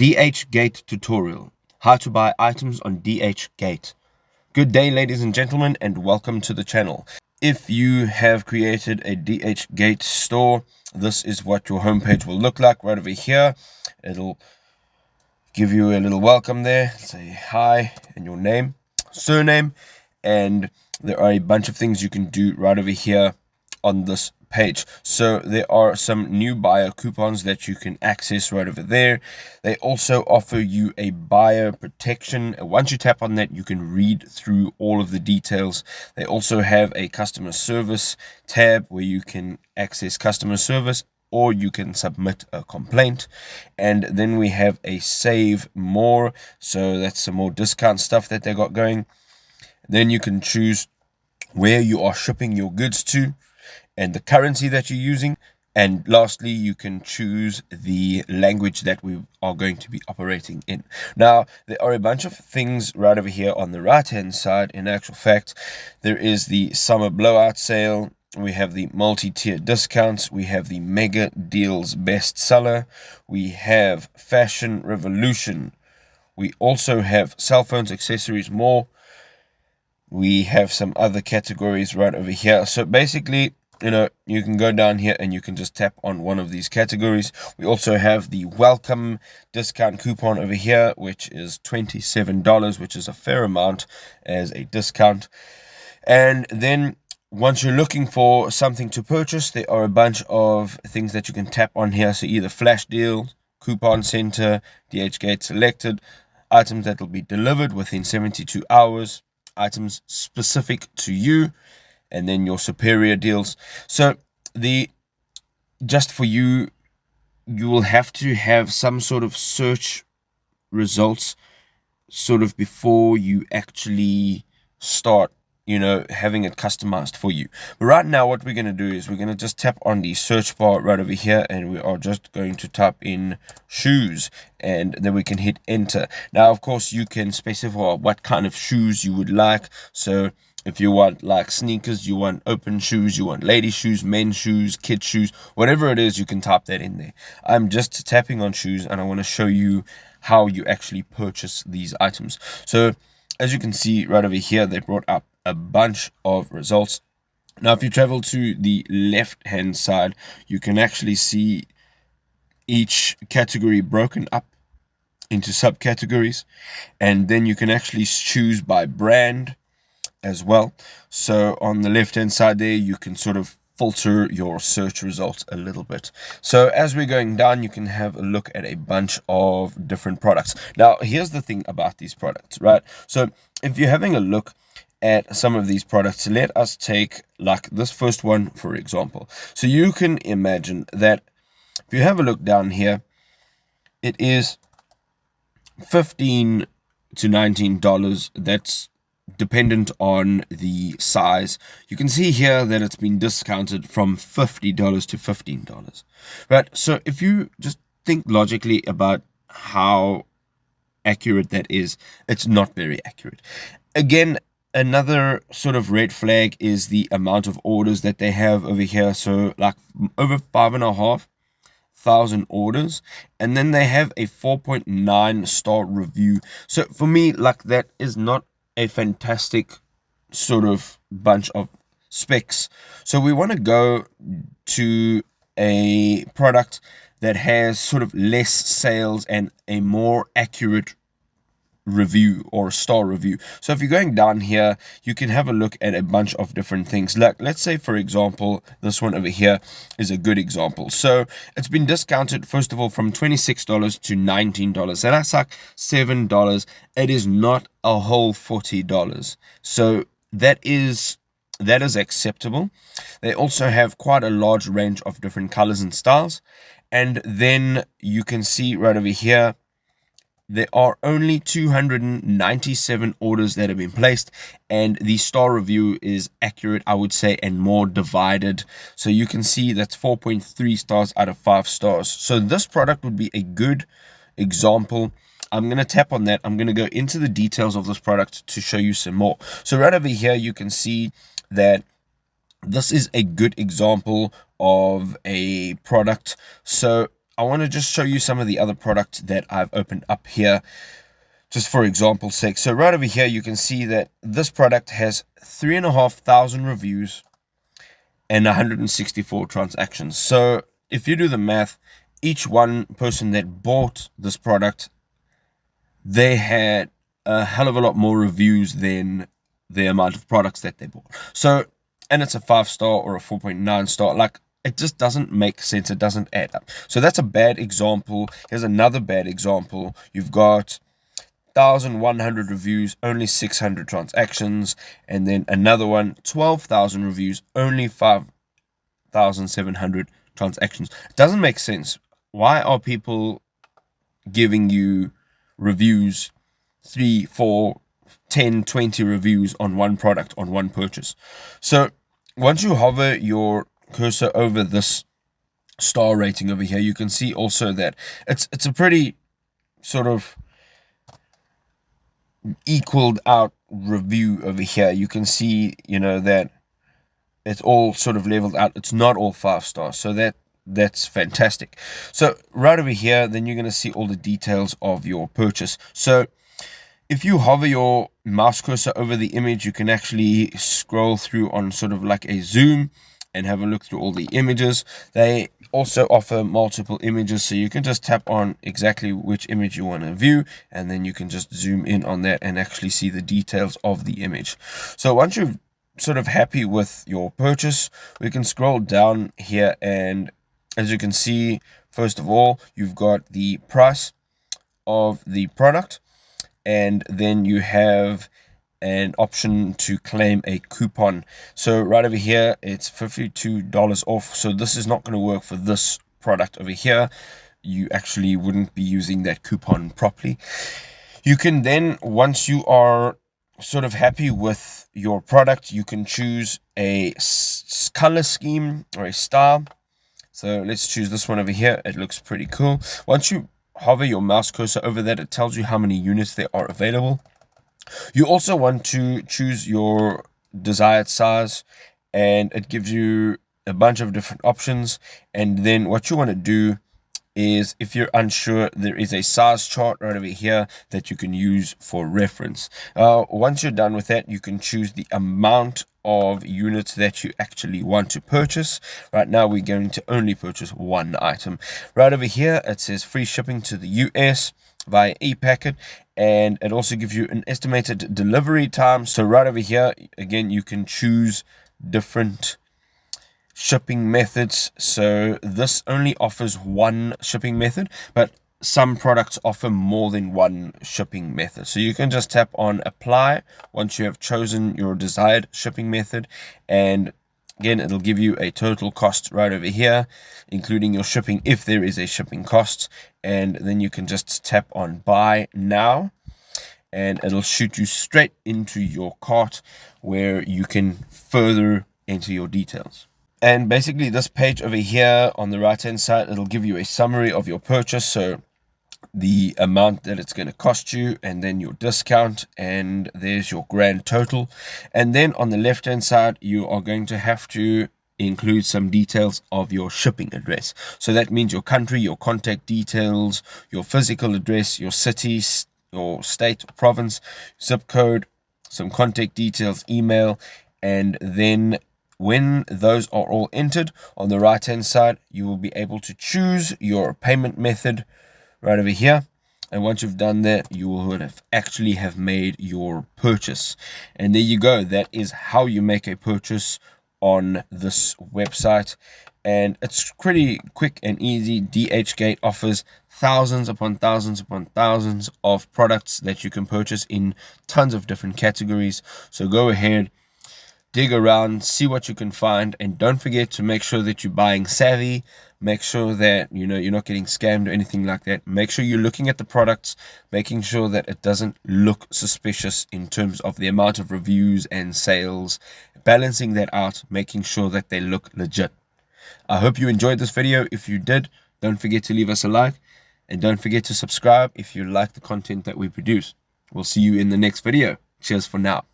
DHgate tutorial, how to buy items on DHgate. Good day, ladies and gentlemen, and welcome to the channel. If you have created a DHgate store, this is what your homepage will look like right over here. It'll give you a little welcome there, say hi and your name, surname, and there are a bunch of things you can do right over here on this page. So there are some new buyer coupons that you can access right over there. They also offer you a buyer protection. Once you tap on that, you can read through all of the details. They also have a customer service tab where you can access customer service or you can submit a complaint. And then we have a save more, so that's some more discount stuff that they got going. Then you can choose where you are shipping your goods to and the currency that you're using. And lastly, you can choose the language that we are going to be operating in. Now, there are a bunch of things right over here on the right hand side. In actual fact, there is the summer blowout sale. We have the multi-tier discounts. We have the mega deals bestseller. We have fashion revolution. We also have cell phones, accessories, more. We have some other categories right over here. So basically, you can go down here and you can just tap on one of these categories. We also have the welcome discount coupon over here, which is $27, which is a fair amount as a discount. And then once you're looking for something to purchase, there are a bunch of things that you can tap on here. So either flash deal, coupon center, DHgate selected, items that will be delivered within 72 hours, items specific to you, and then your superior deals. So just for you will have to have some sort of search results sort of before you actually start having it customized for you. But right now what we're going to do is we're going to just tap on the search bar right over here, and we are just going to type in shoes, and then we can hit enter. Now of course you can specify what kind of shoes you would like. So if you want like sneakers, you want open shoes, you want lady shoes, men's shoes, kid shoes, whatever it is, you can type that in there. I'm just tapping on shoes and I want to show you how you actually purchase these items. So as you can see right over here, they brought up a bunch of results. Now if you travel to the left hand side, you can actually see each category broken up into subcategories, and then you can actually choose by brand as well. So on the left hand side there, you can sort of filter your search results a little bit. So as we're going down, you can have a look at a bunch of different products. Now here's the thing about these products, right? So if you're having a look at some of these products, let us take like this first one for example. So you can imagine that if you have a look down here, it is $15 to $19. That's dependent on the size. You can see here that it's been discounted from $50 to $15, right? So if you just think logically about how accurate that is, it's not very accurate. Again, another sort of red flag is the amount of orders that they have over here. So like over 5,500 orders, and then they have a 4.9 star review. So for me, like, that is not a fantastic sort of bunch of specs. So we want to go to a product that has sort of less sales and a more accurate review or star review. So if you're going down here, you can have a look at a bunch of different things. Like let's say for example, this one over here is a good example. So it's been discounted first of all from $26 to $19. So that's like $7. It is not a whole $40. So that is acceptable. They also have quite a large range of different colors and styles. And then you can see right over here, there are only 297 orders that have been placed, and the star review is accurate, I would say, and more divided. So you can see that's 4.3 stars out of 5 stars. So this product would be a good example. I'm going to tap on that. I'm going to go into the details of this product to show you some more. So right over here, you can see that this is a good example of a product. So I want to just show you some of the other products that I've opened up here, just for example's sake. So right over here, you can see that this product has 3,500 reviews and 164 transactions. So if you do the math, each one person that bought this product, they had a hell of a lot more reviews than the amount of products that they bought. So, and it's a 5-star or a 4.9 star. Like, it just doesn't make sense. It doesn't add up. So that's a bad example. Here's another bad example. You've got 1,100 reviews, only 600 transactions. And then another one, 12,000 reviews, only 5,700 transactions. It doesn't make sense. Why are people giving you reviews, 3, 4, 10, 20 reviews on one product, on one purchase? So once you hover your cursor over this star rating over here, you can see also that it's a pretty sort of equaled out review over here. You can see, that it's all sort of leveled out. It's not all 5 stars. So that's fantastic. So right over here, then you're going to see all the details of your purchase. So if you hover your mouse cursor over the image, you can actually scroll through on sort of like a zoom and have a look through all the images. They also offer multiple images, so you can just tap on exactly which image you want to view, and then you can just zoom in on that and actually see the details of the image. So once you're sort of happy with your purchase, we can scroll down here, and as you can see, first of all, you've got the price of the product, and then you have an option to claim a coupon. So right over here, it's $52 off. So this is not going to work for this product over here. You actually wouldn't be using that coupon properly. You can then, once you are sort of happy with your product, you can choose a color scheme or a style. So let's choose this one over here. It looks pretty cool. Once you hover your mouse cursor over that, it tells you how many units there are available. You also want to choose your desired size, and it gives you a bunch of different options. And then what you want to do is, if you're unsure, there is a size chart right over here that you can use for reference. Once you're done with that, you can choose the amount of units that you actually want to purchase. Right now, we're going to only purchase one item. Right over here, it says free shipping to the US via e-packet, and it also gives you an estimated delivery time. So right over here, again, you can choose different shipping methods. So this only offers one shipping method, but some products offer more than one shipping method. So you can just tap on apply once you have chosen your desired shipping method, and again, it'll give you a total cost right over here, including your shipping if there is a shipping cost. And then you can just tap on buy now, and it'll shoot you straight into your cart where you can further enter your details. And basically this page over here on the right hand side, it'll give you a summary of your purchase. So the amount that it's going to cost you, and then your discount, and there's your grand total. And then on the left hand side, you are going to have to include some details of your shipping address. So that means your country, your contact details, your physical address, your city, your state, province, zip code, some contact details, email. And then when those are all entered, on the right hand side, you will be able to choose your payment method right over here. And once you've done that, you will actually have made your purchase. And there you go. That is how you make a purchase on this website. And it's pretty quick and easy. DHgate offers thousands upon thousands upon thousands of products that you can purchase in tons of different categories. So go ahead, dig around, see what you can find, and don't forget to make sure that you're buying savvy. Make sure that you're not getting scammed or anything like that. Make sure you're looking at the products, making sure that it doesn't look suspicious in terms of the amount of reviews and sales, balancing that out, making sure that they look legit. I hope you enjoyed this video. If you did, don't forget to leave us a like, and don't forget to subscribe if you like the content that we produce. We'll see you in the next video. Cheers for now.